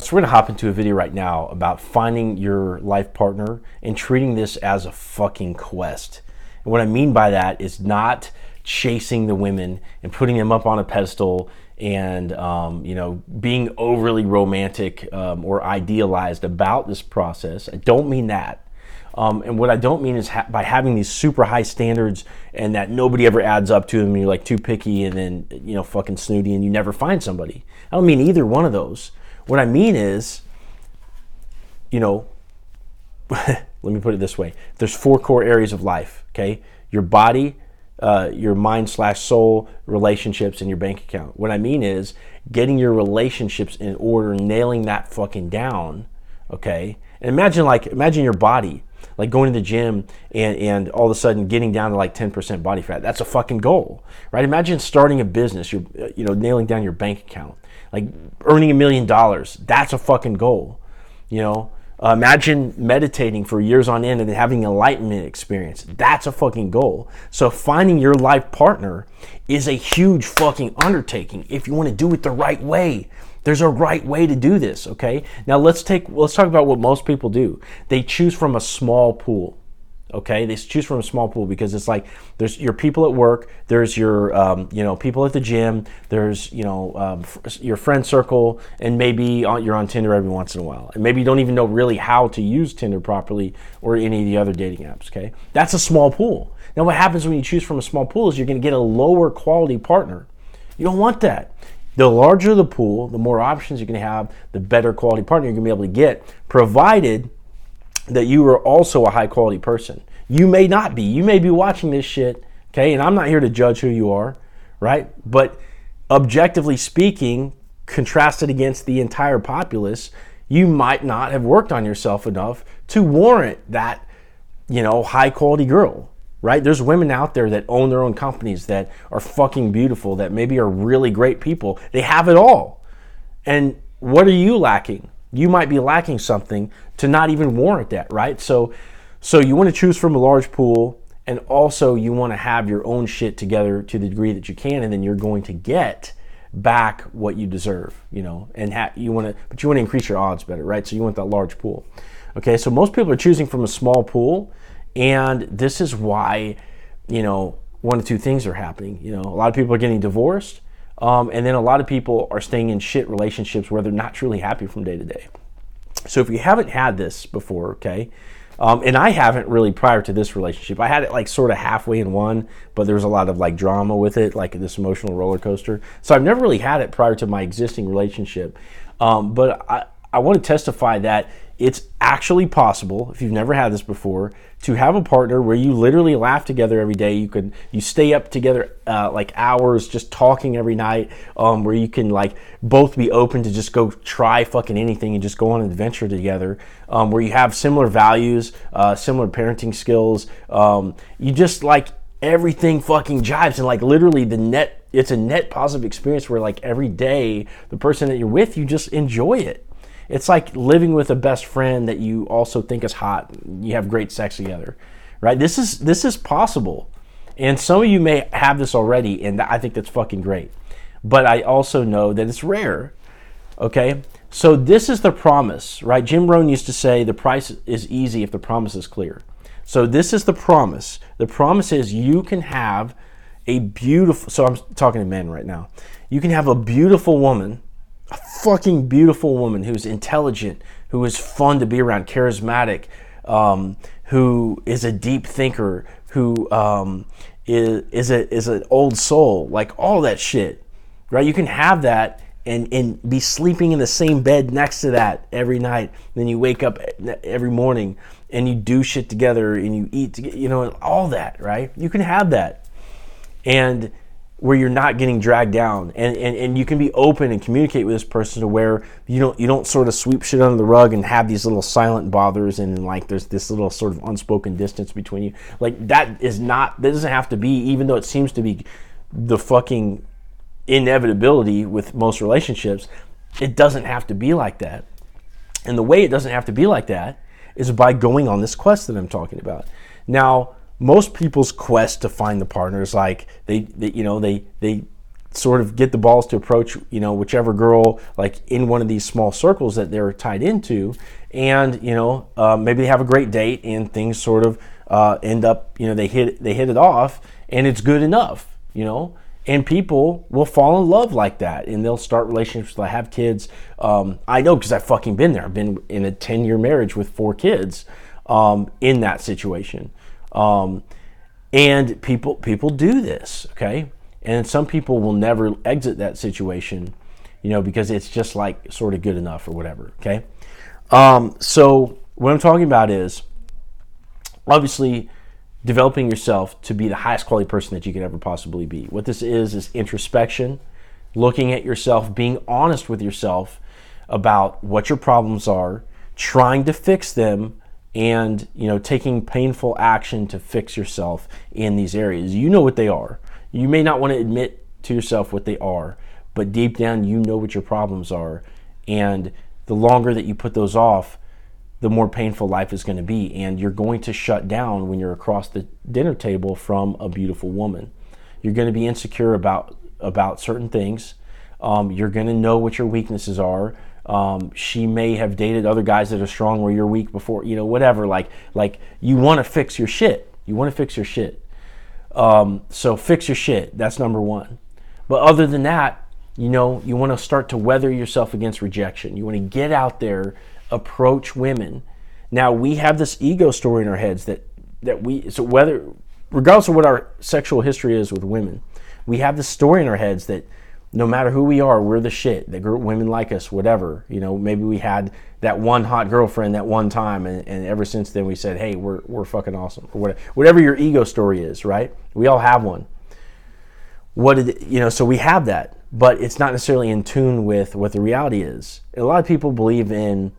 So we're gonna hop into a video right now about finding your life partner and treating this as a fucking quest. And what I mean by that is not chasing the women and putting them up on a pedestal and being overly romantic or idealized about this process. I don't mean that. And what I don't mean is by having these super high standards and that nobody ever adds up to them, and you're like too picky and then fucking snooty and you never find somebody. I don't mean either one of those. What I mean is, let me put it this way. There's 4 core areas of life, okay? Your body, your mind/soul, relationships, and your bank account. What I mean is getting your relationships in order, nailing that fucking down, okay? And imagine your body, like going to the gym and all of a sudden getting down to like 10% body fat. That's a fucking goal, right? Imagine starting a business, you're nailing down your bank account, like earning $1 million. That's a fucking goal, Imagine meditating for years on end and then having an enlightenment experience. That's a fucking goal. So finding your life partner is a huge fucking undertaking if you want to do it the right way. There's a right way to do this, okay? Now let's talk about what most people do. They choose from a small pool. Okay, they choose from a small pool because it's like there's your people at work, there's your people at the gym, there's your friend circle, and maybe you're on Tinder every once in a while, and maybe you don't even know really how to use Tinder properly or any of the other dating apps. Okay, that's a small pool. Now, what happens when you choose from a small pool is you're going to get a lower quality partner. You don't want that. The larger the pool, the more options you're going to have, the better quality partner you're going to be able to get, provided that you are also a high quality person. You may not be. You may be watching this shit, okay? And I'm not here to judge who you are, right? But objectively speaking, contrasted against the entire populace, you might not have worked on yourself enough to warrant that, high quality girl, right? There's women out there that own their own companies that are fucking beautiful, that maybe are really great people. They have it all. And what are you lacking? You might be lacking something to not even warrant that, right? So you want to choose from a large pool, and also you want to have your own shit together to the degree that you can, and then you're going to get back what you deserve, but you want to increase your odds better, right? So you want that large pool. Okay, so most people are choosing from a small pool, and this is why, one of 2 things are happening. A lot of people are getting divorced. And then a lot of people are staying in shit relationships where they're not truly happy from day to day. So if you haven't had this before, okay, and I haven't really prior to this relationship. I had it like sort of halfway in one, but there was a lot of like drama with it, like this emotional roller coaster. So I've never really had it prior to my existing relationship. But I want to testify that it's actually possible, if you've never had this before, to have a partner where you literally laugh together every day. You stay up together like hours just talking every night, where you can like both be open to just go try fucking anything and just go on an adventure together, where you have similar values, similar parenting skills. You just like everything fucking jives, and like literally it's a net positive experience where like every day the person that you're with, you just enjoy it. It's like living with a best friend that you also think is hot. You have great sex together, right? This is possible. And some of you may have this already, and I think that's fucking great. But I also know that it's rare, okay? So this is the promise, right? Jim Rohn used to say the price is easy if the promise is clear. So this is the promise. The promise is you can have a beautiful, so I'm talking to men right now. You can have a beautiful woman, a fucking beautiful woman who's intelligent, who is fun to be around, charismatic, who is a deep thinker, who is an old soul, like all that shit, right? You can have that and be sleeping in the same bed next to that every night. And then you wake up every morning and you do shit together and you eat together, all that, right? You can have that. And where you're not getting dragged down, and you can be open and communicate with this person to where you don't sort of sweep shit under the rug and have these little silent bothers and like there's this little sort of unspoken distance between you. Like that doesn't have to be, even though it seems to be the fucking inevitability with most relationships, it doesn't have to be like that. And the way it doesn't have to be like that is by going on this quest that I'm talking about. Now, most people's quest to find the partner is like they sort of get the balls to approach, whichever girl, like in one of these small circles that they're tied into, and maybe they have a great date and things sort of end up, they hit it off, and it's good enough, and people will fall in love like that, and they'll start relationships, they'll have kids. I know, because I've fucking been there. I've been in a 10-year marriage with 4 kids in that situation. And people do this, okay? And some people will never exit that situation, because it's just like sort of good enough or whatever, okay? So what I'm talking about is obviously developing yourself to be the highest quality person that you could ever possibly be. What this is introspection, looking at yourself, being honest with yourself about what your problems are, trying to fix them, and taking painful action to fix yourself in these areas. You know what they are. You may not want to admit to yourself what they are, but deep down you know what your problems are, and the longer that you put those off, the more painful life is going to be, and you're going to shut down when you're across the dinner table from a beautiful woman. You're going to be insecure about certain things. You're going to know what your weaknesses are. She may have dated other guys that are strong where you're weak before, whatever. Like you want to fix your shit. You want to fix your shit. So fix your shit. That's number one. But other than that, you want to start to weather yourself against rejection. You want to get out there, approach women. Now, we have this ego story in our heads regardless of what our sexual history is with women, we have this story in our heads that no matter who we are, we're the shit, that women like us, whatever. Maybe we had that one hot girlfriend that one time, and ever since then we said, hey, we're fucking awesome, or whatever your ego story is, right? We all have one. So we have that, but it's not necessarily in tune with what the reality is. A lot of people believe in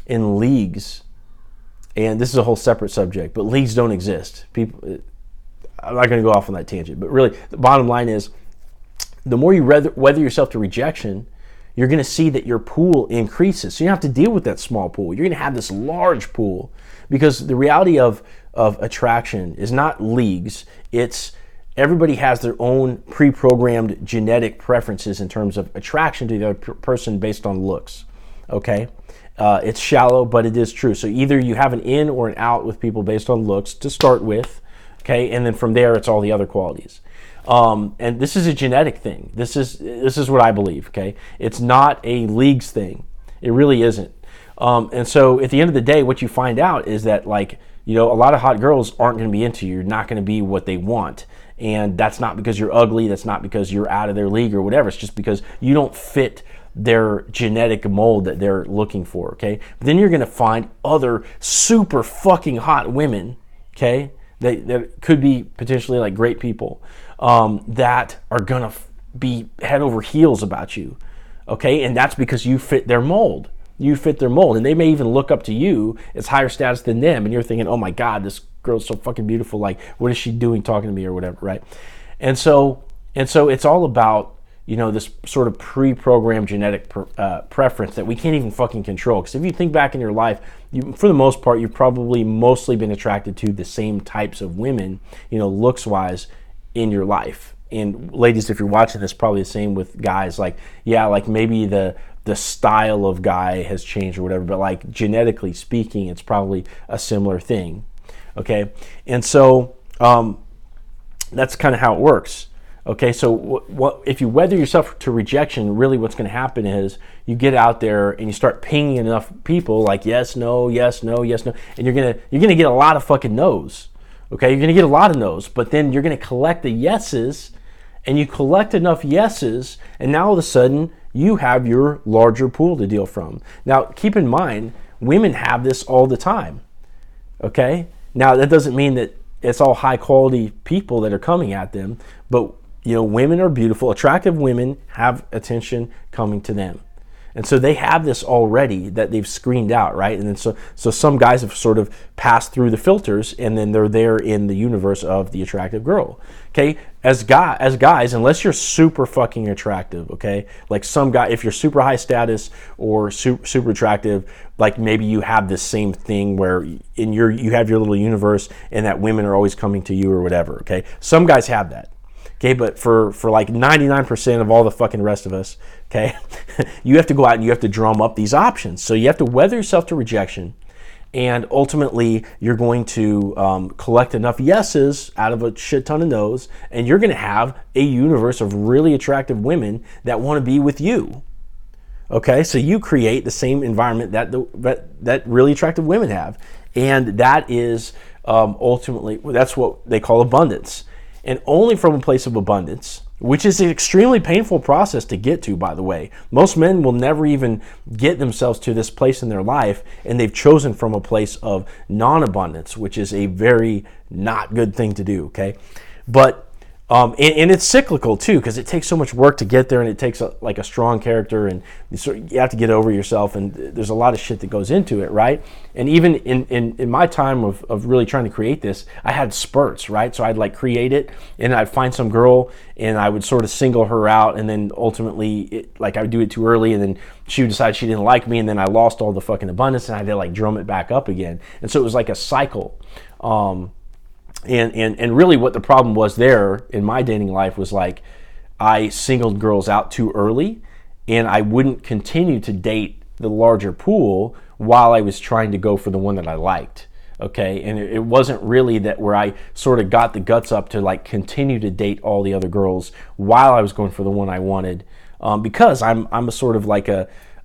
leagues, and this is a whole separate subject, but leagues don't exist. I'm not going to go off on that tangent, but really the bottom line is, the more you weather yourself to rejection, you're going to see that your pool increases. So you don't have to deal with that small pool. You're going to have this large pool, because the reality of attraction is not leagues. It's everybody has their own pre-programmed genetic preferences in terms of attraction to the other person based on looks, okay? It's shallow, but it is true. So either you have an in or an out with people based on looks to start with, okay? And then from there, it's all the other qualities. And this is a genetic thing. This is what I believe, okay? It's not a leagues thing. It really isn't. And so at the end of the day, what you find out is that, a lot of hot girls aren't going to be into you. You're not going to be what they want. And that's not because you're ugly. That's not because you're out of their league or whatever. It's just because you don't fit their genetic mold that they're looking for, okay? But then you're going to find other super fucking hot women, okay, that could be potentially like great people, that are going to be head over heels about you, okay? And that's because you fit their mold. You fit their mold, and they may even look up to you as higher status than them, and you're thinking, oh my God, this girl's so fucking beautiful, like, what is she doing talking to me or whatever, right? And so it's all about, this sort of pre-programmed genetic preference that we can't even fucking control. Because if you think back in your life, for the most part, you've probably mostly been attracted to the same types of women, looks-wise, in your life. And ladies, if you're watching this, probably the same with guys. Maybe the style of guy has changed or whatever, but genetically speaking, it's probably a similar thing, okay? And so that's kind of how it works. Okay, so what if you weather yourself to rejection, really what's going to happen is you get out there and you start pinging enough people like yes, no, yes, no, yes, no, and you're gonna get a lot of fucking no's. Okay, you're gonna get a lot of no's, but then you're gonna collect the yeses, and you collect enough yeses, and now all of a sudden you have your larger pool to deal from. Now, keep in mind, women have this all the time. Okay, now that doesn't mean that it's all high quality people that are coming at them, but women are beautiful. Attractive women have attention coming to them. And so they have this already that they've screened out, right? And then so some guys have sort of passed through the filters, and then they're there in the universe of the attractive girl. Okay? As guys, unless you're super fucking attractive, okay? Like some guy, if you're super high status or super attractive, like maybe you have this same thing where you have your little universe and that women are always coming to you or whatever, okay? Some guys have that. Okay, but for like 99% of all the fucking rest of us, okay, you have to go out and you have to drum up these options. So you have to weather yourself to rejection, and ultimately you're going to collect enough yeses out of a shit ton of no's, and you're going to have a universe of really attractive women that want to be with you. Okay, so you create the same environment that really attractive women have, and that is ultimately, that's what they call abundance. And only from a place of abundance, which is an extremely painful process to get to, by the way. Most men will never even get themselves to this place in their life, and they've chosen from a place of non-abundance, which is a very not good thing to do, okay? But and it's cyclical too, because it takes so much work to get there, and it takes a strong character, and you have to get over yourself, and there's a lot of shit that goes into it, right? And even in my time of really trying to create this, I had spurts, right? So I'd like create it, and I'd find some girl, and I would sort of single her out, and then ultimately, I would do it too early, and then she would decide she didn't like me, and then I lost all the fucking abundance, and I had to like drum it back up again. And so it was like a cycle. And really what the problem was there in my dating life was like I singled girls out too early, and I wouldn't continue to date the larger pool while I was trying to go for the one that I liked. Okay, and it wasn't really that where I sort of got the guts up to like continue to date all the other girls while I was going for the one I wanted, because I'm a sort of like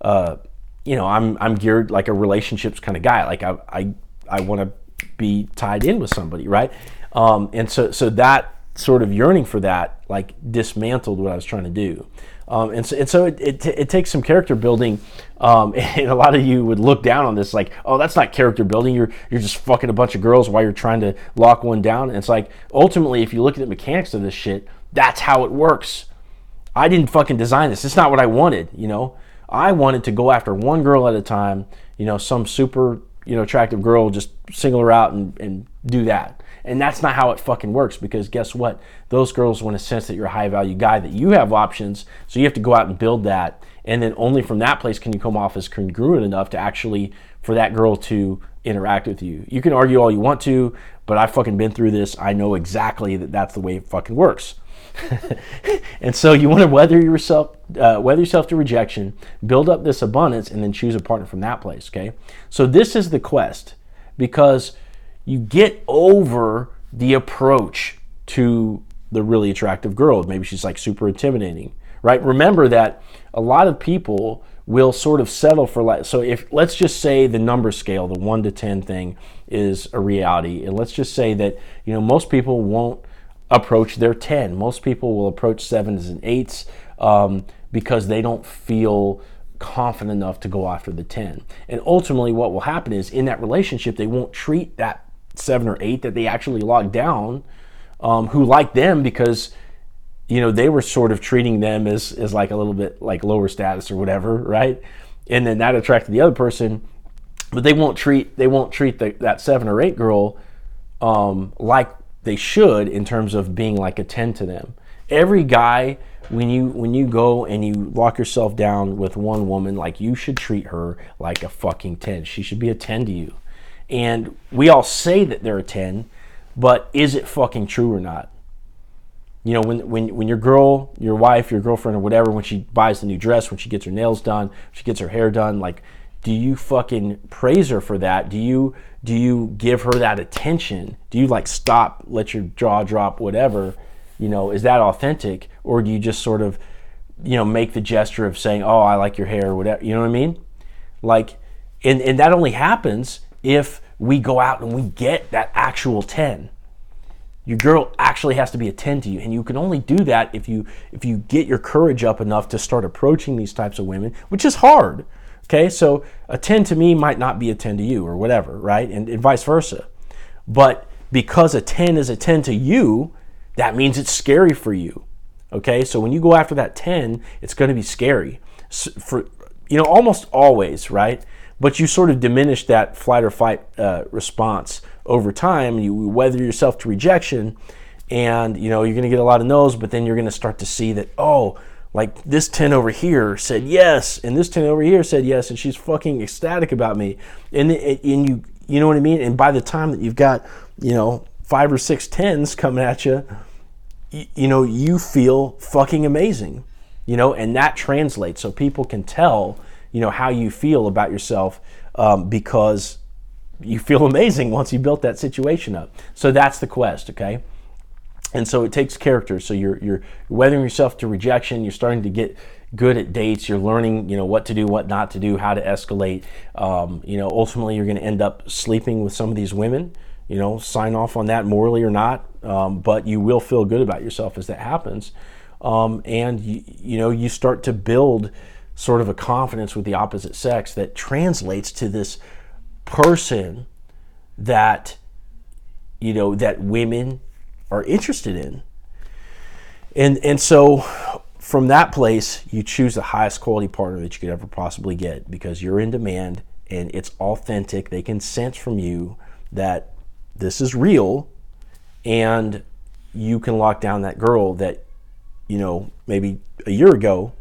I'm geared like a relationships kind of guy. Like I want to be tied in with somebody, right? And so that sort of yearning for that like dismantled what I was trying to do. And so it takes some character building, and a lot of you would look down on this like, oh, that's not character building. You're just fucking a bunch of girls while you're trying to lock one down. And it's like, ultimately, if you look at the mechanics of this shit, that's how it works. I didn't fucking design this. It's not what I wanted, you know. I wanted to go after one girl at a time, you know, some super, attractive girl, just single her out and do that. And that's not how it fucking works, because guess what? Those girls want to sense that you're a high value guy, that you have options, so you have to go out and build that. And then only from that place can you come off as congruent enough to actually, for that girl to interact with you. You can argue all you want to, but I've fucking been through this. I know exactly that that's the way it fucking works. And so you want to weather yourself to rejection, build up this abundance, and then choose a partner from that place, okay? So this is the quest, because you get over the approach to the really attractive girl. Maybe she's like super intimidating, right? Remember that a lot of people will sort of settle for like, so if, let's just say the number scale, the 1 to 10 thing is a reality. And let's just say that, most people won't approach their 10. Most people will approach 7s and 8s because they don't feel confident enough to go after the 10. And ultimately what will happen is in that relationship, they won't treat that 7 or 8 that they actually locked down, who like them because, they were sort of treating them as like a little bit like lower status or whatever, right? And then that attracted the other person, but they won't treat that 7 or 8 girl like they should in terms of being like a 10 to them. Every guy, when you go and you lock yourself down with one woman, like you should treat her like a fucking 10. She should be a 10 to you. And we all say that they're a 10, but is it fucking true or not? When your girl, your wife, your girlfriend or whatever, when she buys the new dress, when she gets her nails done, she gets her hair done, like, do you fucking praise her for that? Do you give her that attention? Do you like stop, let your jaw drop, whatever? Is that authentic? Or do you just sort of, make the gesture of saying, oh, I like your hair or whatever? You know what I mean? Like, and that only happens if we go out and we get that actual 10. Your girl actually has to be a 10 to you, and you can only do that if you get your courage up enough to start approaching these types of women, which is hard. Okay, so a 10 to me might not be a 10 to you or whatever, right? And vice versa. But because a 10 is a 10 to you, that means it's scary for you. Okay, so when you go after that 10, it's going to be scary for almost always, right? But you sort of diminish that flight or fight response over time. You weather yourself to rejection, and you're going to get a lot of no's, but then you're going to start to see that, oh, like this 10 over here said yes, and this 10 over here said yes, and she's fucking ecstatic about me. And you know what I mean? And by the time that you've got, 5 or 6 10s coming at you, you feel fucking amazing, and that translates so people can tell, how you feel about yourself, because you feel amazing once you built that situation up. So that's the quest, okay? And so it takes character. So you're weathering yourself to rejection. You're starting to get good at dates. You're learning, what to do, what not to do, how to escalate. Ultimately, you're going to end up sleeping with some of these women. Sign off on that morally or not. But you will feel good about yourself as that happens. And you start to build sort of a confidence with the opposite sex that translates to this person that that women are interested in. And so from that place, you choose the highest quality partner that you could ever possibly get, because you're in demand and it's authentic. They can sense from you that this is real, and you can lock down that girl that maybe a year ago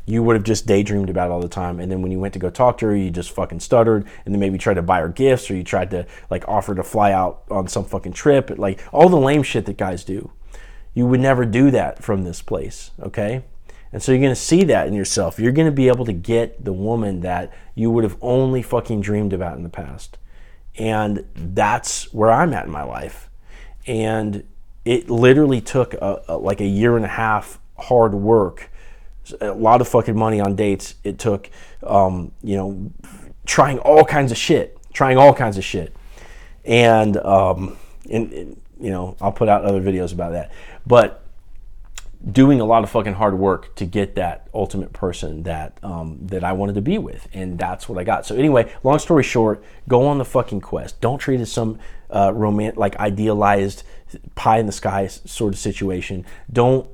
you would have just daydreamed about all the time, and then when you went to go talk to her, you just fucking stuttered, and then maybe tried to buy her gifts, or you tried to offer to fly out on some fucking trip, all the lame shit that guys do. You would never do that from this place, okay? And so you're going to see that in yourself. You're going to be able to get the woman that you would have only fucking dreamed about in the past. And that's where I'm at in my life. And it literally took a year and a half hard work, a lot of fucking money on dates. It took, trying all kinds of shit. And I'll put out other videos about that. But doing a lot of fucking hard work to get that ultimate person that that I wanted to be with, and that's what I got. So anyway, long story short, go on the fucking quest. Don't treat it as some idealized pie in the sky sort of situation. Don't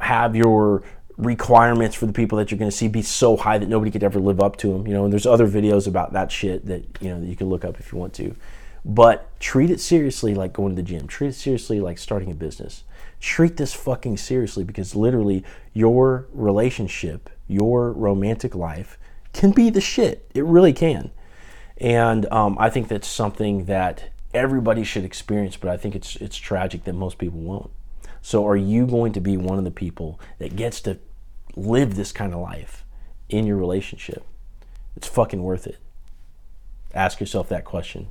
have your requirements for the people that you're going to see be so high that nobody could ever live up to them. And there's other videos about that shit that that you can look up if you want to. But treat it seriously like going to the gym. Treat it seriously like starting a business. Treat this fucking seriously, because literally your relationship, your romantic life can be the shit. It really can. And I think that's something that everybody should experience, but I think it's tragic that most people won't. So are you going to be one of the people that gets to live this kind of life in your relationship? It's fucking worth it. Ask yourself that question.